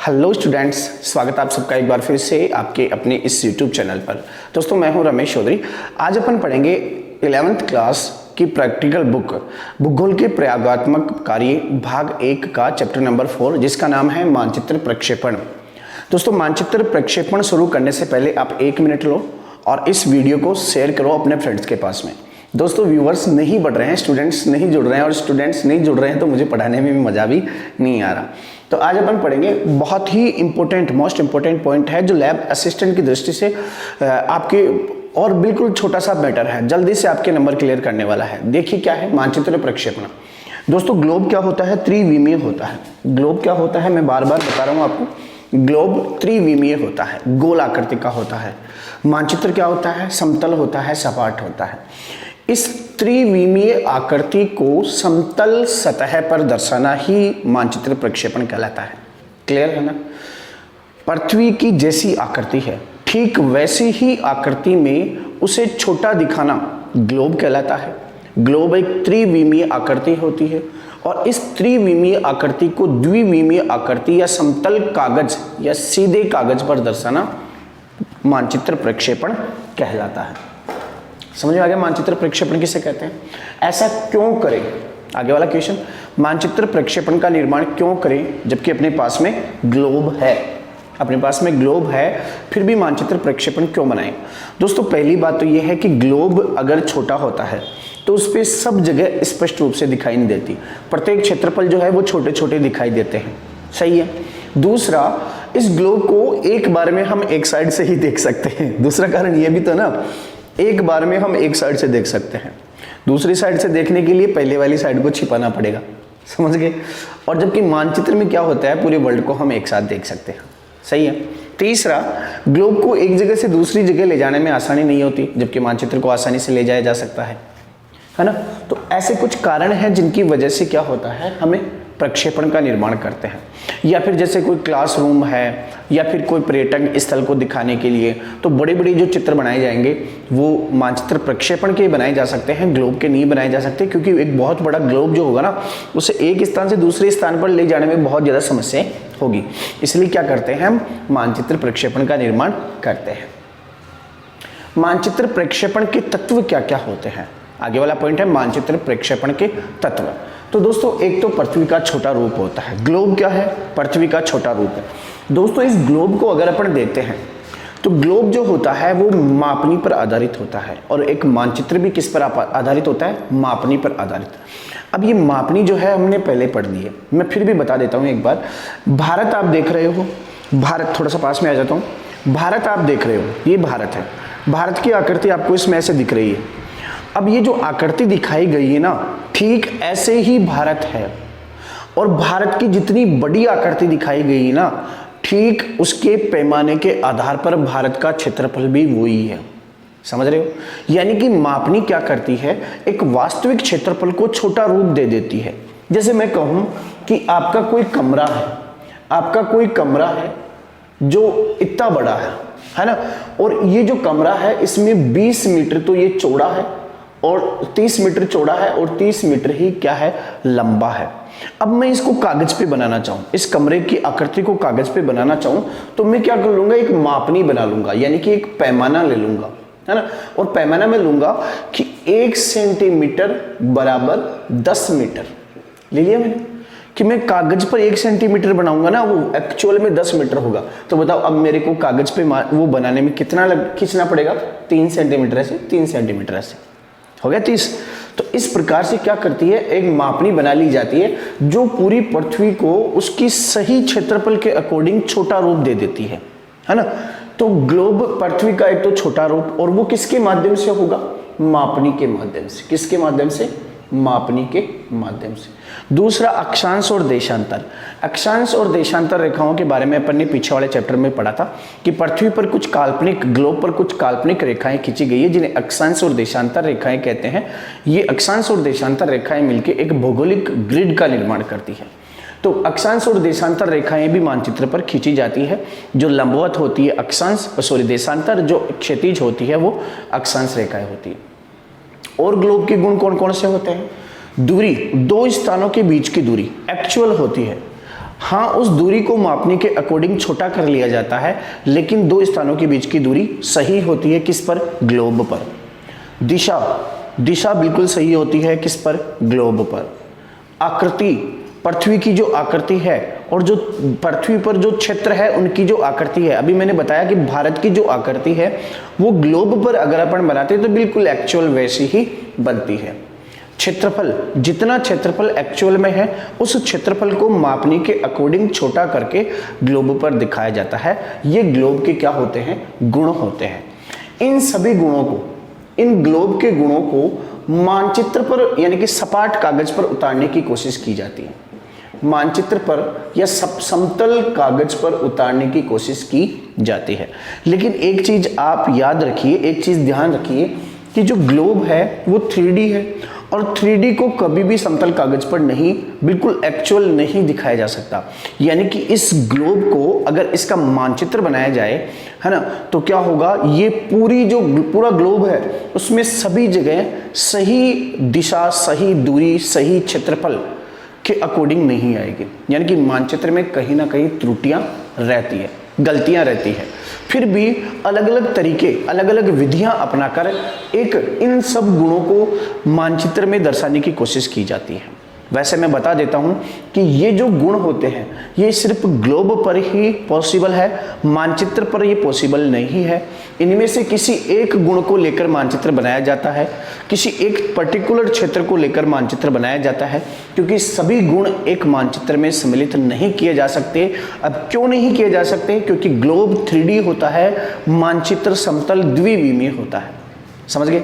Hello students, स्वागत है आप सबका एक बार फिर से आपके अपने इस यूट्यूब चैनल पर। दोस्तों मैं हूं रमेश चौधरी। आज अपन पढ़ेंगे 11th क्लास की प्रैक्टिकल बुक भूगोल के प्रयोगात्मक कार्य भाग 1 का चैप्टर नंबर 4, जिसका नाम है मानचित्र प्रक्षेपण। दोस्तों मानचित्र प्रक्षेपण शुरू करने से पहले आप 1 मिनट लो और इस वीडियो को शेयर करो अपने फ्रेंड्स के पास में। दोस्तों व्यूअर्स नहीं बढ़ रहे हैं, स्टूडेंट्स नहीं जुड़ रहे हैं, और स्टूडेंट्स नहीं जुड़ रहे हैं तो मुझे पढ़ाने में भी मज़ा भी नहीं आ रहा। तो आज अपन पढ़ेंगे बहुत ही इंपॉर्टेंट मोस्ट इंपॉर्टेंट पॉइंट है जो लैब असिस्टेंट की दृष्टि से आपके और बिल्कुल छोटा सा मैटर है, जल्दी से आपके नंबर क्लियर करने वाला है। देखिए क्या है मानचित्र प्रक्षेपण। दोस्तों ग्लोब क्या होता है? त्रिविमीय होता है। ग्लोब क्या होता है मैं बार बार बता रहा हूँ आपको। ग्लोब त्रिविमीय होता है, गोल आकृति का होता है। मानचित्र क्या होता है? समतल होता है, सपाट होता है। इस त्रिविमीय आकृति को समतल सतह पर दर्शाना ही मानचित्र प्रक्षेपण कहलाता है। क्लियर है ना? पृथ्वी की जैसी आकृति है, ठीक वैसी ही आकृति में उसे छोटा दिखाना ग्लोब कहलाता है। ग्लोब एक त्रिविमीय आकृति होती है और इस त्रिविमीय आकृति को द्विविमीय आकृति या समतल कागज या सीधे कागज पर दर्शाना मानचित्र प्रक्षेपण कहलाता है। समझ में आ गया मानचित्र प्रक्षेपण किसे कहते हैं? ऐसा क्यों करें? आगे वाला क्वेश्चन, मानचित्र प्रक्षेपण का निर्माण क्यों करें जबकि अपने पास में ग्लोब है? अपने पास में ग्लोब है फिर भी मानचित्र प्रक्षेपण क्यों बनाएं? दोस्तों पहली बात तो यह है कि ग्लोब अगर छोटा होता है तो उस पर सब जगह स्पष्ट रूप से दिखाई नहीं देती। प्रत्येक क्षेत्रफल जो है वो छोटे छोटे दिखाई देते हैं। सही है। दूसरा, इस ग्लोब को एक बार में हम एक साइड से ही देख सकते हैं। दूसरा कारण यह भी तो ना, एक बार में हम एक साइड से देख सकते हैं, दूसरी साइड से देखने के लिए पहले वाली साइड को छिपाना पड़ेगा। समझ गए? और जबकि मानचित्र में क्या होता है, पूरे वर्ल्ड को हम एक साथ देख सकते हैं। सही है। तीसरा, ग्लोब को एक जगह से दूसरी जगह ले जाने में आसानी नहीं होती जबकि मानचित्र को आसानी से ले जाया जा सकता है ना? तो ऐसे कुछ कारण हैं जिनकी वजह से क्या होता है, हमें प्रक्षेपण का निर्माण करते हैं। या फिर जैसे कोई क्लासरूम है या फिर कोई पर्यटन स्थल को दिखाने के लिए तो बड़े बड़े जो चित्र बनाए जाएंगे वो मानचित्र प्रक्षेपण के बनाए जा सकते हैं, ग्लोब के नहीं बनाए जा सकते, क्योंकि एक बहुत बड़ा ग्लोब जो होगा ना उसे एक स्थान से दूसरे स्थान पर ले जाने में बहुत ज़्यादा समस्या होगी। इसलिए क्या करते हैं, हम मानचित्र प्रक्षेपण का निर्माण करते हैं। मानचित्र प्रक्षेपण के तत्व क्या क्या होते हैं? आगे वाला पॉइंट है मानचित्र प्रक्षेपण के तत्व। तो दोस्तों एक तो पृथ्वी का छोटा रूप होता है। ग्लोब क्या है? पृथ्वी का छोटा रूप है। दोस्तों इस ग्लोब को अगर अपन देखते हैं तो ग्लोब जो होता है वो मापनी पर आधारित होता है और एक मानचित्र भी किस पर आधारित होता है? मापनी पर आधारित। अब ये मापनी जो है हमने पहले पढ़ ली है, मैं फिर भी बता देता हूँ एक बार। भारत आप देख रहे हो, भारत थोड़ा सा पास में आ जाता हूँ। भारत आप देख रहे हो, ये भारत है। भारत की आकृति आपको इसमें ऐसे दिख रही है। अब ये जो आकृति दिखाई गई है ना, ठीक ऐसे ही भारत है और भारत की जितनी बड़ी आकृति दिखाई गई है ना, ठीक उसके पैमाने के आधार पर भारत का क्षेत्रफल भी वही है। समझ रहे हो? यानी कि मापनी क्या करती है, एक वास्तविक क्षेत्रफल को छोटा रूप दे देती है। जैसे मैं कहूं कि आपका कोई कमरा है, आपका कोई कमरा है जो इतना बड़ा है ना, और ये जो कमरा है इसमें 20 मीटर तो ये चौड़ा है और 30 मीटर चौड़ा है और 30 मीटर ही क्या है, लंबा है। अब मैं इसको कागज पे बनाना चाहूँ, इस कमरे की आकृति को कागज पे बनाना चाहूँ तो मैं क्या कर लूंगा, एक मापनी बना लूंगा, यानी कि एक पैमाना ले लूंगा, है ना। और पैमाना में लूंगा कि 1 सेंटीमीटर बराबर 10 मीटर ले लिया मैंने, कि मैं कागज पर 1 सेंटीमीटर बनाऊंगा ना, वो एक्चुअल में 10 मीटर होगा। तो बताओ अब मेरे को कागज पे वो बनाने में कितना खींचना पड़ेगा? 3 सेंटीमीटर ऐसे, 3 सेंटीमीटर ऐसे, हो गया 30। तो इस प्रकार से क्या करती है, एक मापनी बना ली जाती है जो पूरी पृथ्वी को उसकी सही क्षेत्रफल के अकॉर्डिंग छोटा रूप दे देती है ना। तो ग्लोब पृथ्वी का एक तो छोटा रूप, और वो किसके माध्यम से होगा? मापनी के माध्यम से। किसके माध्यम से? मापनी के माध्यम से। दूसरा, अक्षांश और देशांतर। अक्षांश और देशांतर रेखाओं के बारे में अपन ने पीछे वाले चैप्टर में पढ़ा था कि पृथ्वी पर कुछ काल्पनिक, ग्लोब पर कुछ काल्पनिक रेखाएं खींची गई है जिन्हें अक्षांश और देशांतर रेखाएं कहते हैं। ये अक्षांश और देशांतर रेखाएं मिलकर एक भौगोलिक ग्रिड का निर्माण करती है। तो अक्षांश और देशांतर रेखाएं भी मानचित्र पर खींची जाती है। जो लंबवत होती है अक्षांश, देशांतर जो क्षैतिज होती है वो अक्षांश रेखाएं होती है। और ग्लोब के गुण कौन कौन से होते हैं? दूरी, दो स्थानों के बीच की दूरी एक्चुअल होती है। हाँ, उस दूरी को मापने के अकॉर्डिंग छोटा कर लिया जाता है, लेकिन दो स्थानों के बीच की दूरी सही होती है किस पर? ग्लोब पर। दिशा बिल्कुल सही होती है किस पर? ग्लोब पर। आकृति, पृथ्वी की जो आकृति है और जो पृथ्वी पर जो क्षेत्र है उनकी जो आकृति है, अभी मैंने बताया कि भारत की जो आकृति है वो ग्लोब पर अगर अपन बनाते हैं तो बिल्कुल एक्चुअल वैसी ही बनती है। क्षेत्रफल, जितना क्षेत्रफल एक्चुअल में है उस क्षेत्रफल को मापने के अकॉर्डिंग छोटा करके ग्लोब पर दिखाया जाता है। ये ग्लोब के क्या होते हैं? गुण होते हैं। इन सभी गुणों को, इन ग्लोब के गुणों को मानचित्र पर यानी कि सपाट कागज पर उतारने की कोशिश की जाती है। मानचित्र पर या समतल कागज पर उतारने की कोशिश की जाती है। लेकिन एक चीज आप याद रखिए, एक चीज ध्यान रखिए कि जो ग्लोब है वो 3D है और 3D को कभी भी समतल कागज पर नहीं, बिल्कुल एक्चुअल नहीं दिखाया जा सकता। यानी कि इस ग्लोब को अगर इसका मानचित्र बनाया जाए, है ना, तो क्या होगा, ये पूरा ग्लोब है उसमें सभी जगह सही दिशा, सही दूरी, सही क्षेत्रफल के अकॉर्डिंग नहीं आएगी। यानी कि मानचित्र में कहीं ना कहीं त्रुटियां रहती है, गलतियां रहती है। फिर भी अलग अलग तरीके, अलग अलग विधियां अपनाकर इन सब गुणों को मानचित्र में दर्शाने की कोशिश की जाती है। वैसे मैं बता देता हूं कि ये जो गुण होते हैं ये सिर्फ ग्लोब पर ही पॉसिबल है, मानचित्र पर ये पॉसिबल नहीं है। इनमें से किसी एक गुण को लेकर मानचित्र बनाया जाता है, किसी एक पर्टिकुलर क्षेत्र को लेकर मानचित्र बनाया जाता है, क्योंकि सभी गुण एक मानचित्र में सम्मिलित नहीं किए जा सकते। अब क्यों नहीं किए जा सकते? क्योंकि ग्लोब 3D होता है, मानचित्र समतल द्विविमीय होता है। समझ गए?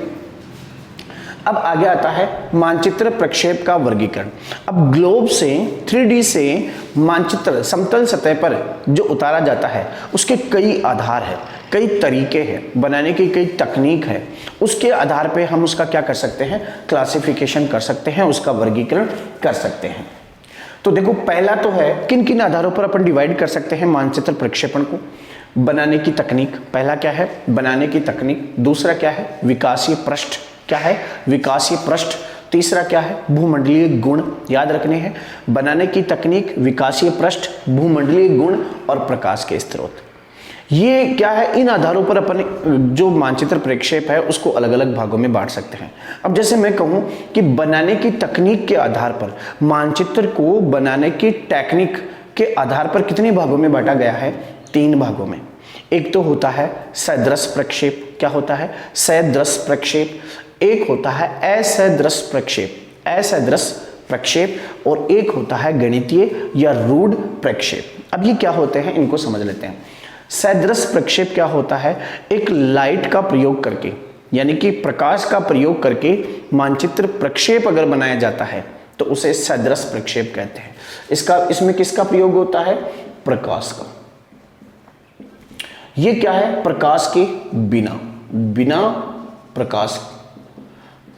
अब आगे आता है मानचित्र प्रक्षेप का वर्गीकरण। अब ग्लोब से 3D से मानचित्र समतल सतह पर जो उतारा जाता है उसके कई आधार है, कई तरीके हैं, बनाने की कई तकनीक है। उसके आधार पे हम उसका क्या कर सकते हैं? क्लासिफिकेशन कर सकते हैं, उसका वर्गीकरण कर सकते हैं। तो देखो, पहला तो है किन किन आधारों पर अपन डिवाइड कर सकते हैं मानचित्र प्रक्षेपण को? बनाने की तकनीक, पहला क्या है? बनाने की तकनीक। दूसरा क्या है? विकासीय पृष्ठ। क्या है? विकासीय पृष्ठ। तीसरा क्या है? भूमंडलीय गुण। याद रखने हैं, बनाने की तकनीक, विकासीय पृष्ठ, भूमंडलीय गुण और प्रकाश के स्रोत। ये क्या है? इन आधारों पर अपन जो मानचित्र प्रक्षेप है उसको अलग अलग भागों में बांट सकते हैं। अब जैसे मैं कहूं कि बनाने की तकनीक के आधार पर मानचित्र को बनाने की टेक्निक के आधार पर कितने भागों में बांटा गया है? 3 भागों में। एक तो होता है सदृश प्रक्षेप। क्या होता है? सदृश प्रक्षेप। एक होता है असदृश प्रक्षेप, असदृश प्रक्षेप, और एक होता है गणितीय या रूढ़ प्रक्षेप। अब ये क्या होते हैं इनको समझ लेते हैं। सदृश प्रक्षेप क्या होता है? एक लाइट का प्रयोग करके, यानी कि प्रकाश का प्रयोग करके मानचित्र प्रक्षेप अगर बनाया जाता है तो उसे सदृश प्रक्षेप कहते हैं। इसमें किसका प्रयोग होता है? प्रकाश का। ये क्या है? प्रकाश के बिना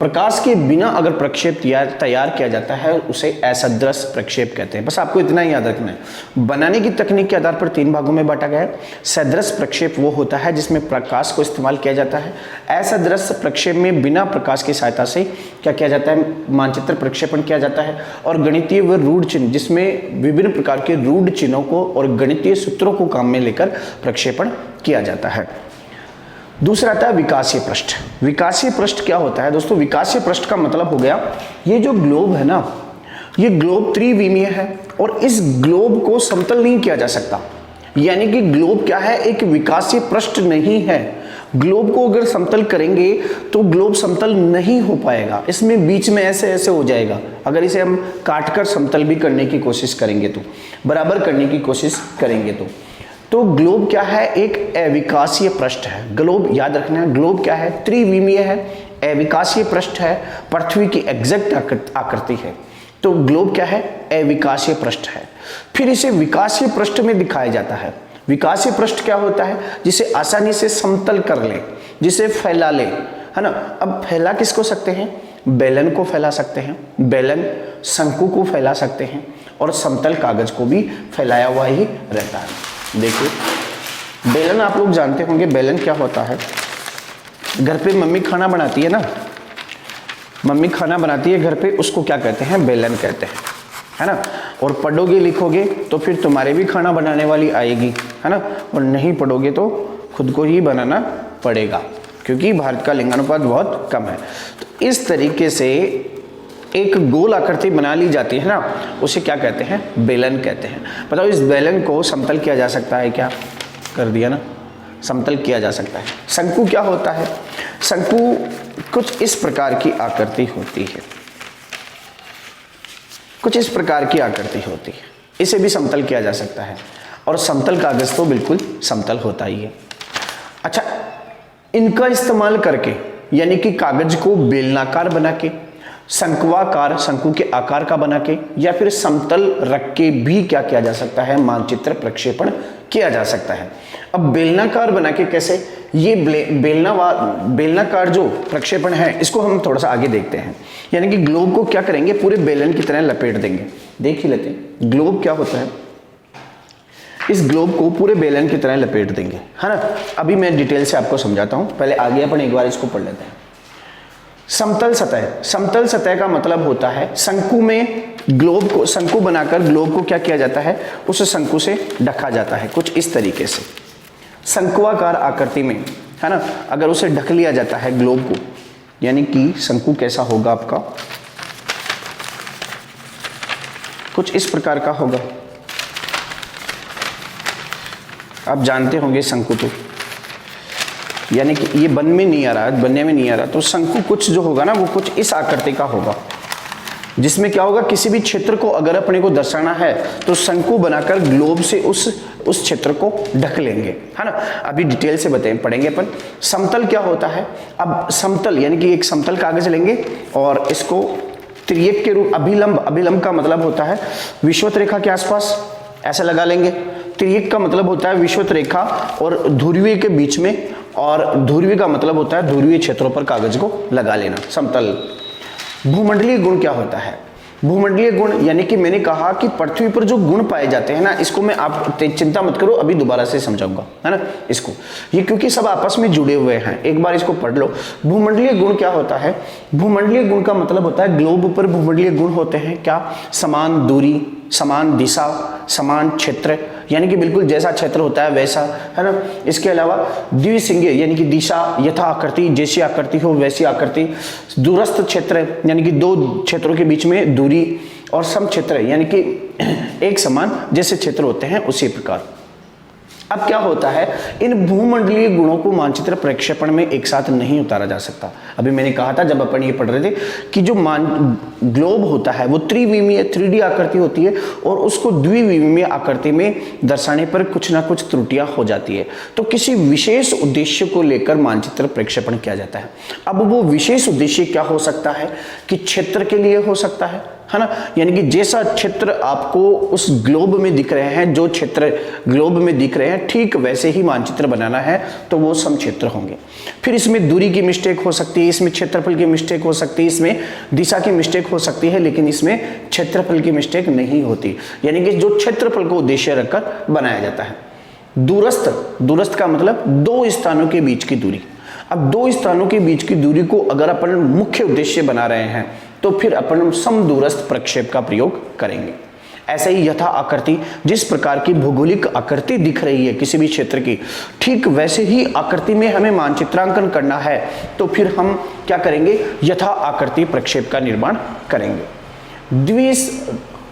प्रकाश के बिना अगर प्रक्षेप तैयार किया जाता है उसे असदृश प्रक्षेप कहते हैं। बस आपको इतना ही याद रखना है। बनाने की तकनीक के आधार पर 3 भागों में बांटा गया है। सदृश प्रक्षेप वो होता है जिसमें प्रकाश को इस्तेमाल किया जाता है। असदृश प्रक्षेप में बिना प्रकाश की सहायता से क्या किया जाता है? मानचित्र प्रक्षेपण किया जाता है। और गणितीय व रूढ़ चिन्ह, जिसमें विभिन्न प्रकार के रूढ़ चिन्हों को और गणितीय सूत्रों को काम में लेकर प्रक्षेपण किया जाता है। दूसरा आता है विकासीय पृष्ठ। विकासीय पृष्ठ क्या होता है दोस्तों? विकासीय पृष्ठ का मतलब हो गया, ये जो ग्लोब है ना, ये ग्लोब त्रिविमीय है और इस ग्लोब को समतल नहीं किया जा सकता। यानी कि ग्लोब क्या है? एक विकासीय पृष्ठ नहीं है। ग्लोब को अगर समतल करेंगे तो ग्लोब समतल नहीं हो पाएगा, इसमें बीच में ऐसे ऐसे हो जाएगा। अगर इसे हम काटकर समतल भी करने की कोशिश करेंगे तो, बराबर करने की कोशिश करेंगे तो ग्लोब क्या है? एक अविकासीय पृष्ठ है। ग्लोब याद रखना है, ग्लोब क्या है? त्रिविमीय है, अविकासीय पृष्ठ है, पृथ्वी की एग्जैक्ट आकृति है। तो ग्लोब क्या है? अविकासीय पृष्ठ है। फिर इसे विकासीय पृष्ठ में दिखाया जाता है। विकासीय पृष्ठ क्या होता है? जिसे आसानी से समतल कर ले, जिसे फैला ले, है ना। अब फैला किसको सकते हैं? बेलन को फैला सकते हैं, बेलन शंकु को फैला सकते हैं, और समतल कागज को भी फैलाया हुआ ही रहता है। देखिए, बेलन आप लोग जानते होंगे, बेलन क्या होता है? घर पे मम्मी खाना बनाती है ना, मम्मी खाना बनाती है घर पे, उसको क्या कहते हैं? बेलन कहते हैं, है ना। और पढ़ोगे लिखोगे तो फिर तुम्हारे भी खाना बनाने वाली आएगी, है ना, और नहीं पढ़ोगे तो खुद को ही बनाना पड़ेगा, क्योंकि भारत का लिंगानुपात बहुत कम है। तो इस तरीके से एक गोल आकृति बना ली जाती है ना, उसे क्या कहते हैं, बेलन कहते हैं। बताओ इस बेलन को समतल किया जा सकता है क्या? कर दिया ना, समतल किया जा सकता है। शंकु क्या होता है? शंकु कुछ इस प्रकार की आकृति होती है, कुछ इस प्रकार की आकृति होती है, इसे भी समतल किया जा सकता है, और समतल कागज तो बिल्कुल समतल होता ही है। अच्छा, इनका इस्तेमाल करके यानी कि कागज को बेलनाकार बना के, शंक्वाकार शंकु के आकार का बना के, या फिर समतल रख के भी क्या किया जा सकता है, मानचित्र प्रक्षेपण किया जा सकता है। अब बेलनाकार बना के कैसे, ये बेलनाकार जो प्रक्षेपण है इसको हम थोड़ा सा आगे देखते हैं। यानी कि ग्लोब को क्या करेंगे, पूरे बेलन की तरह लपेट देंगे। देख ही लेते हैं ग्लोब क्या होता है। इस ग्लोब को पूरे बेलन की तरह लपेट देंगे, है ना। अभी मैं डिटेल से आपको समझाता हूं, पहले आगे अपन एक बार इसको पढ़ लेते हैं। समतल सतह, समतल सतह का मतलब होता है शंकु में ग्लोब को, शंकु बनाकर ग्लोब को क्या किया जाता है, उस शंकु से ढका जाता है कुछ इस तरीके से, शंक्वाकार आकृति में, है ना। अगर उसे ढक लिया जाता है ग्लोब को, यानी कि शंकु कैसा होगा आपका, कुछ इस प्रकार का होगा। आप जानते होंगे शंकु तो, यानी कि ये बनने में नहीं आ रहा, तो शंकु कुछ जो होगा ना वो कुछ इस आकृति का होगा, जिसमें क्या होगा, किसी भी क्षेत्र को अगर अपने को दर्शाना है तो शंकु बनाकर ग्लोब से उस क्षेत्र को ढक लेंगे, है ना। अभी डिटेल से पढ़ेंगे अपन। समतल क्या होता है, अब समतल यानी कि एक समतल कागज लेंगे और इसको त्रियक के रूप, अभिलंब का मतलब होता है विषुवत रेखा के आसपास ऐसे लगा लेंगे। त्रियक का मतलब होता है विषुवत रेखा और ध्रुवीय के बीच में, और ध्रुवीय का मतलब होता है ध्रुवीय क्षेत्रों पर कागज को लगा लेना, समतल। भूमंडलीय गुण क्या होता है, भूमंडलीय गुण यानी कि मैंने कहा कि पृथ्वी पर जो गुण पाए जाते हैं ना, इसको मैं आप चिंता मत करो, अभी दोबारा से समझाऊंगा, है ना इसको, ये क्योंकि सब आपस में जुड़े हुए हैं, एक बार इसको पढ़ लो। भूमंडलीय गुण क्या होता है, भूमंडलीय गुण का मतलब होता है ग्लोब पर भूमंडलीय गुण होते हैं क्या, समान दूरी, समान दिशा, समान क्षेत्र, यानी कि बिल्कुल जैसा क्षेत्र होता है वैसा, है ना। इसके अलावा द्विसंगीय यानी कि दिशा, यथा आकृति, जैसी आकृति हो वैसी आकृति, दूरस्थ क्षेत्र यानी कि दो क्षेत्रों के बीच में दूरी, और सम क्षेत्र यानी कि एक समान जैसे क्षेत्र होते हैं उसी प्रकार। अब क्या होता है, इन भूमंडलीय गुणों को मानचित्र प्रक्षेपण में एक साथ नहीं उतारा जा सकता। अभी मैंने कहा था जब अपन ये पढ़ रहे थे कि जो ग्लोब होता है वो त्रिविमीय 3D आकृति होती है, और उसको द्विविमीय आकृति में दर्शाने पर कुछ ना कुछ त्रुटियां हो जाती है, तो किसी विशेष उद्देश्य को लेकर मानचित्र प्रक्षेपण किया जाता है। अब वो विशेष उद्देश्य क्या हो सकता है, कि क्षेत्र के लिए हो सकता है ना, यानी कि जैसा क्षेत्र आपको उस ग्लोब में दिख रहे हैं, जो क्षेत्र ग्लोब में दिख रहे हैं ठीक वैसे ही मानचित्र बनाना है तो वो सम क्षेत्र होंगे। फिर इसमें दूरी की मिस्टेक हो सकती है, इसमें क्षेत्रफल की मिस्टेक हो सकती है, इसमें दिशा की मिस्टेक हो सकती है, लेकिन इसमें क्षेत्रफल की मिस्टेक नहीं होती, यानी कि जो क्षेत्रफल को उद्देश्य रखकर बनाया जाता है। दूरस्थ का मतलब दो स्थानों के बीच की दूरी। अब दो स्थानों के बीच की दूरी को अगर अपन मुख्य उद्देश्य बना रहे हैं तो फिर अपन समदूरस्थ प्रक्षेप का प्रयोग करेंगे। ऐसे ही यथा आकृति, जिस प्रकार की भौगोलिक आकृति दिख रही है किसी भी क्षेत्र की, ठीक वैसे ही आकृति में हमें मानचित्रांकन करना है तो फिर हम क्या करेंगे, यथा आकृति प्रक्षेप का निर्माण करेंगे।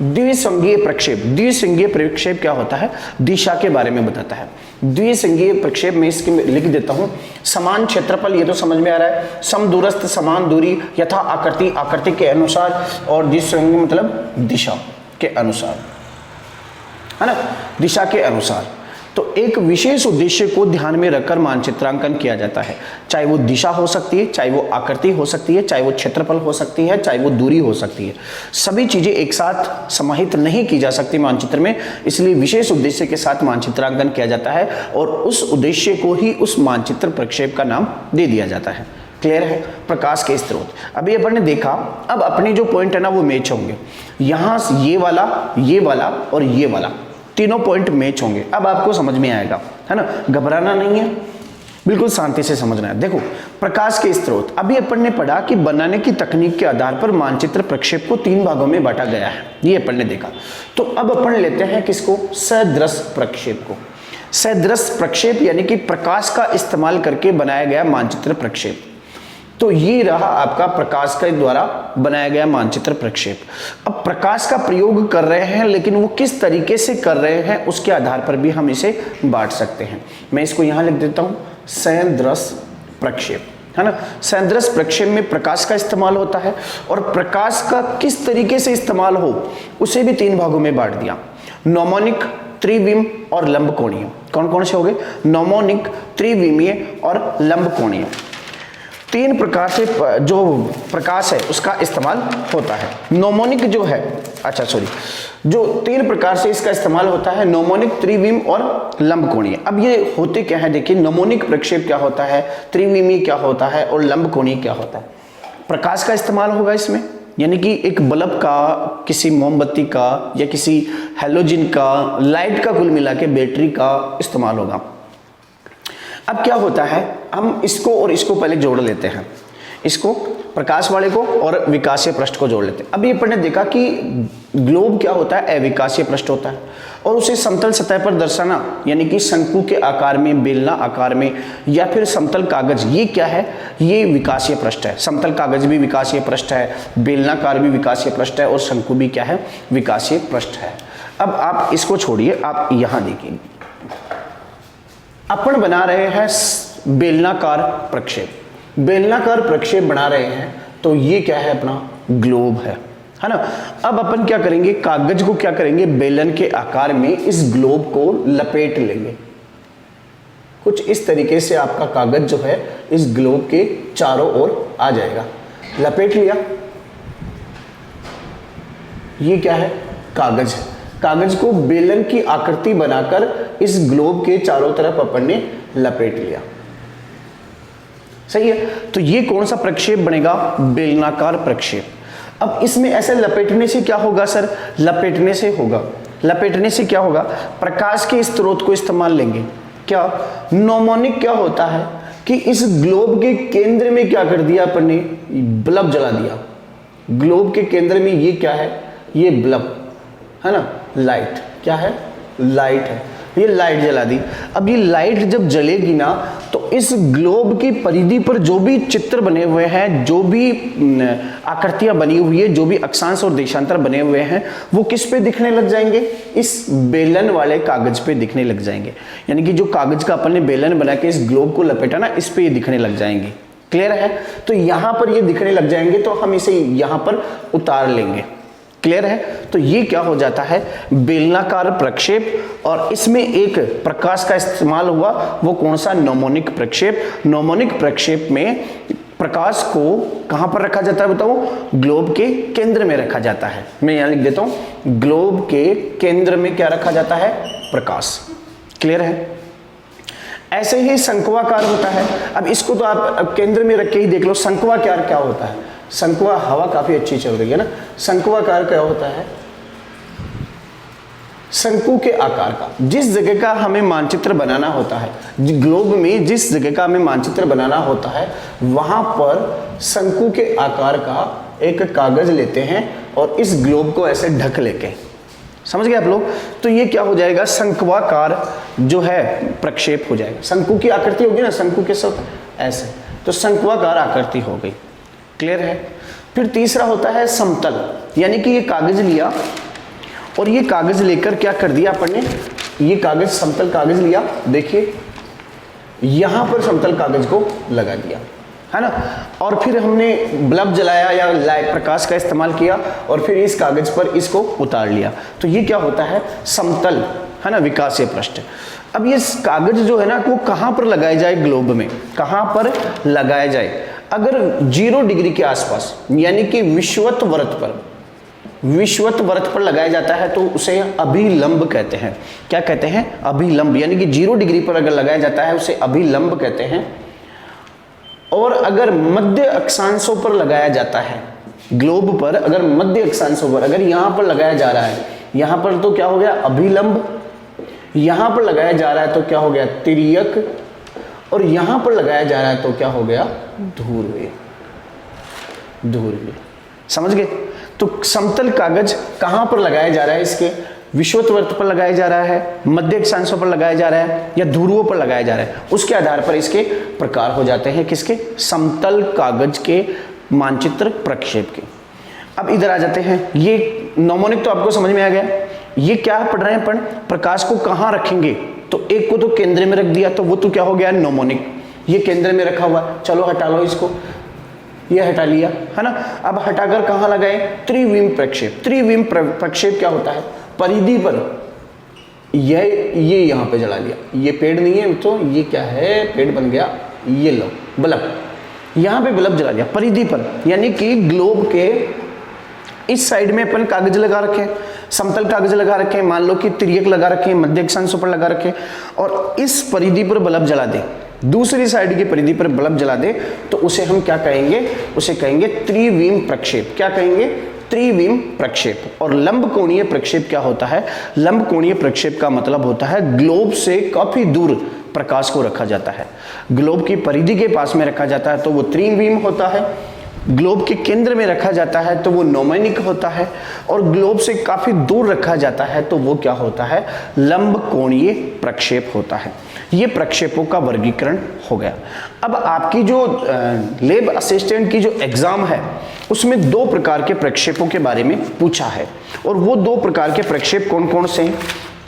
द्विसंगीय प्रक्षेप क्या होता है, दिशा के बारे में बताता है। द्विसंगीय प्रक्षेप में इसके लिख देता हूं, समान क्षेत्रफल, ये तो समझ में आ रहा है, समदूरस्थ, समान दूरी, यथा आकृति के अनुसार, और द्विसंगीय मतलब दिशा के अनुसार, है ना, दिशा के अनुसार। तो एक विशेष उद्देश्य को ध्यान में रखकर मानचित्रांकन किया जाता है, चाहे वो दिशा हो सकती है, चाहे वो आकृति हो सकती है, चाहे वो क्षेत्रफल हो सकती है, चाहे वो दूरी हो सकती है। सभी चीजें एक साथ समाहित नहीं की जा सकती मानचित्र में, इसलिए विशेष उद्देश्य के साथ मानचित्रांकन किया जाता है और उस उद्देश्य को ही उस मानचित्र प्रक्षेप का नाम दे दिया जाता है। क्लियर है। प्रकाश के स्रोत, अभी अपन ने देखा, अब अपने जो पॉइंट है ना वो मैच होंगे, यहां ये वाला और ये वाला तीनों पॉइंट मैच होंगे। अब आपको समझ में आएगा, है ना, घबराना नहीं है, बिल्कुल शांति से समझना है। देखो, प्रकाश के स्रोत, अभी अपन ने पढ़ा कि बनाने की तकनीक के आधार पर मानचित्र प्रक्षेप को 3 भागों में बांटा गया है, ये अपन ने देखा। तो अब अपन लेते हैं किसको, सदृश प्रक्षेप को। सदृश प्रक्षेप यानी कि प्रकाश का इस्तेमाल करके बनाया गया मानचित्र प्रक्षेप। तो ये रहा आपका प्रकाश के द्वारा बनाया गया मानचित्र प्रक्षेप। अब प्रकाश का प्रयोग कर रहे हैं, लेकिन वो किस तरीके से कर रहे हैं उसके आधार पर भी हम इसे बांट सकते हैं। मैं इसको यहां लिख देता हूं, सदृश प्रक्षेप, है ना। सदृश प्रक्षेप में प्रकाश का इस्तेमाल होता है, और प्रकाश का किस तरीके से इस्तेमाल हो उसे भी 3 भागों में बांट दिया, नोमोनिक, त्रिविम और लंबकोणीय। कौन कौन से हो गए, नोमोनिक, त्रिविमीय और लंबकोणीय। 3 प्रकार से जो प्रकाश है उसका इस्तेमाल होता है। नोमोनिक जो है, अच्छा सॉरी, जो 3 प्रकार से इसका इस्तेमाल होता है, नोमोनिक, त्रिविम और लंबकोणीय। अब ये होते क्या है, देखिए, नोमोनिक प्रक्षेप क्या होता है, त्रिविमी क्या होता है और लंबकोणीय क्या होता है। प्रकाश का इस्तेमाल होगा इसमें, यानी कि एक बल्ब का, किसी मोमबत्ती का या किसी हैलोजन का, लाइट का, कुल मिला के बैटरी का इस्तेमाल होगा। अब क्या होता है, हम इसको और इसको पहले जोड़ लेते हैं, इसको प्रकाश वाले को और विकासीय पृष्ठ को जोड़ लेते हैं। अभी अपन ने देखा कि ग्लोब क्या होता है, अविकासीय पृष्ठ होता है, और उसे समतल सतह पर दर्शाना, यानी कि शंकु के आकार में, बेलना आकार में, या फिर समतल कागज, ये क्या है, ये विकासीय पृष्ठ है। समतल कागज भी विकासीय पृष्ठ है, बेलनाकार भी विकासीय पृष्ठ है, और शंकु भी क्या है, विकासीय पृष्ठ है। अब आप इसको छोड़िए, आप यहां देखिए, अपन बना रहे हैं बेलनाकार प्रक्षेप। बेलनाकार प्रक्षेप बना रहे हैं, तो ये क्या है, अपना ग्लोब है ना। अब अपन क्या करेंगे, कागज को क्या करेंगे, बेलन के आकार में इस ग्लोब को लपेट लेंगे। कुछ इस तरीके से आपका कागज जो है इस ग्लोब के चारों ओर आ जाएगा। लपेट लिया, ये क्या है, कागज है। कागज को बेलन की आकृति बनाकर इस ग्लोब के चारों तरफ अपन ने लपेट लिया, सही है। तो ये कौन सा प्रक्षेप बनेगा, बेलनाकार प्रक्षेप। अब इसमें ऐसे लपेटने से क्या होगा सर, लपेटने से होगा, लपेटने से क्या होगा, प्रकाश के स्रोत को इस्तेमाल लेंगे। क्या, नोमोनिक क्या होता है कि इस ग्लोब के केंद्र में क्या कर दिया अपन ने, बल्ब जला दिया। ग्लोब के केंद्र में ये क्या है, ये बल्ब है ना, लाइट, क्या है, लाइट है, ये लाइट जला दी। अब ये लाइट जब जलेगी ना, तो इस ग्लोब की परिधि पर जो भी चित्र बने हुए हैं, जो भी आकृतियां बनी हुई है, जो भी अक्षांश और देशांतर बने हुए हैं, वो किस पे दिखने लग जाएंगे, इस बेलन वाले कागज पे दिखने लग जाएंगे। यानी कि जो कागज का अपन ने बेलन बना के इस ग्लोब को लपेटा ना, इस पे ये दिखने लग जाएंगे। क्लियर है, तो यहां पर ये दिखने लग जाएंगे, तो हम इसे यहां पर उतार लेंगे। क्लियर है, तो ये क्या हो जाता है, बेलनाकार प्रक्षेप। और इसमें एक प्रकाश का इस्तेमाल हुआ, वो कौन सा, नोमोनिक प्रक्षेप। नोमोनिक प्रक्षेप में प्रकाश को कहां पर रखा जाता है बताओ, ग्लोब के केंद्र में रखा जाता है। मैं यहां लिख देता हूं, ग्लोब के केंद्र में क्या रखा जाता है, प्रकाश। क्लियर है, ऐसे ही शंक्वाकार होता है। अब इसको तो आप केंद्र में रख के ही देख लो, शंक्वाकार क्या होता है। शंक्वा, हवा काफी अच्छी चल रही है ना। शंक्वाकार क्या होता है, शंकु के आकार का, जिस जगह का हमें मानचित्र बनाना होता है, ग्लोब में जिस जगह का हमें मानचित्र बनाना होता है, वहां पर शंकु के आकार का एक कागज लेते हैं और इस ग्लोब को ऐसे ढक लेके, समझ गए आप लोग। तो ये क्या हो जाएगा, शंक्वाकार जो है प्रक्षेप हो जाएगा। शंकु की आकृति होगी ना, शंकु के साथ ऐसे, तो शंक्वाकार आकृति हो गई। क्लियर है। फिर तीसरा होता है समतल, यानी कि ये कागज लिया और ये कागज लेकर क्या कर दिया अपन ने, ये कागज, समतल कागज लिया, देखिए यहां पर समतल कागज को लगा दिया, है ना। और फिर हमने बल्ब जलाया या लाइट प्रकाश का इस्तेमाल किया और फिर इस कागज पर इसको उतार लिया, तो ये क्या होता है, समतल, है ना, विकासीय पृष्ठ। अब ये कागज जो है ना, वो कहां पर लगाया जाए, ग्लोब में कहां पर लगाया जाए। अगर 0 डिग्री के आसपास, यानी कि विषुवत वृत्त पर, विषुवत वृत्त पर लगाया जाता है, तो उसे अभिलंब कहते हैं। क्या कहते हैं, अभिलंब, यानी कि 0 डिग्री पर अगर लगाया जाता है उसे अभिलंब कहते हैं। और अगर मध्य अक्षांशों पर लगाया जाता है, ग्लोब पर अगर मध्य अक्षांशों पर, अगर यहां पर लगाया जा रहा है, यहां पर तो क्या हो गया, अभिलंब। यहां पर लगाया जा रहा है तो क्या हो गया, तिर्यक। और यहां पर लगाया जा रहा है तो क्या हो गया, ध्रुवीय। ध्रुवीय, समझ गए। तो समतल कागज कहां पर लगाया जा रहा है, इसके विषुवत पर लगाया जा रहा है, मध्य अक्षांशों पर लगाया जा रहा है या ध्रुवों पर लगाया जा रहा है, उसके आधार पर इसके प्रकार हो जाते हैं, किसके, समतल कागज के मानचित्र प्रक्षेप के। अब इधर आ जाते हैं, ये नोमोनिक तो आपको समझ में आ गया। ये क्या पढ़ रहे हैं अपन, प्रकाश को कहां रखेंगे, तो एक को तो केंद्र में रख दिया, तो वो तो क्या हो गया, नोमोनिक। ये केंद्र में रखा हुआ, चलो हटा लो इसको, ये हटा लिया, है ना। अब हटाकर कहां लगाए, त्रिविम प्रक्षेप। त्रिविम प्रक्षेप क्या होता है, परिधि पर, ये यहां पे जला लिया, ये पेड़ नहीं है तो ये क्या है, पेड़ बन गया, ये लो बल्ब, यहां पे बल्ब जला दिया परिधि पर, यानी कि ग्लोब के इस साइड में अपन कागज लगा रखे, समतल कागज लगा रखे, मान लो कि तिर्यक लगा रखे, मध्य अक्षांशों पर लगा रखे, और इस परिधि पर बल्ब जला दे, दूसरी साइड की परिधि पर बल्ब जला दे, तो उसे हम क्या कहेंगे, उसे कहेंगे त्रिविम प्रक्षेप। क्या कहेंगे, त्रिविम प्रक्षेप। और लंब कोणीय प्रक्षेप क्या होता है, लंब कोणीय प्रक्षेप का मतलब होता है ग्लोब से काफी दूर प्रकाश को रखा जाता है, ग्लोब की परिधि के पास में रखा जाता है तो वो त्रिविम होता है, ग्लोब के केंद्र में रखा जाता है तो वो नोमोनिक होता है, और ग्लोब से काफी दूर रखा जाता है तो वो क्या होता है, लंब कोणीय प्रक्षेप होता है। ये प्रक्षेपों का वर्गीकरण हो गया। अब आपकी जो लैब असिस्टेंट की जो एग्जाम है उसमें 2 प्रकार के प्रक्षेपों के बारे में पूछा है, और वो 2 प्रकार के प्रक्षेप कौन कौन से हैं,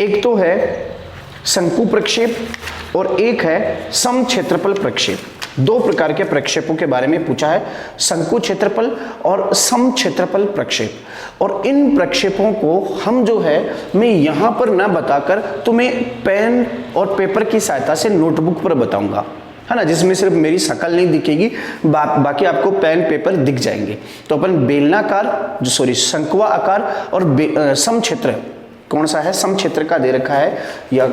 एक तो है शंकु प्रक्षेप और एक है सम क्षेत्रफल प्रक्षेप। 2 प्रकार के प्रक्षेपों के बारे में पूछा है, शंकु क्षेत्रफल और सम क्षेत्रफल प्रक्षेप। और इन प्रक्षेपों को हम जो है, मैं यहाँ पर ना बताकर तुम्हें पेन और पेपर की सहायता से नोटबुक पर बताऊंगा, है ना, जिसमें सिर्फ मेरी शक्ल नहीं दिखेगी, बाकी आपको पेन पेपर दिख जाएंगे। तो अपन बेलनाकार, शंकुआ आकार और सम क्षेत्र, कौन सा है, सम क्षेत्र का दे रखा है, या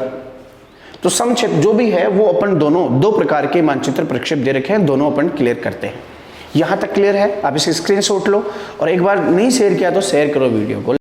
तो सम क्षेत्र जो भी है वो अपन दोनों 2 प्रकार के मानचित्र प्रक्षेप दे रखे हैं, दोनों अपन क्लियर करते हैं। यहां तक क्लियर है, आप इसे स्क्रीनशॉट लो, और एक बार नहीं शेयर किया तो शेयर करो वीडियो को।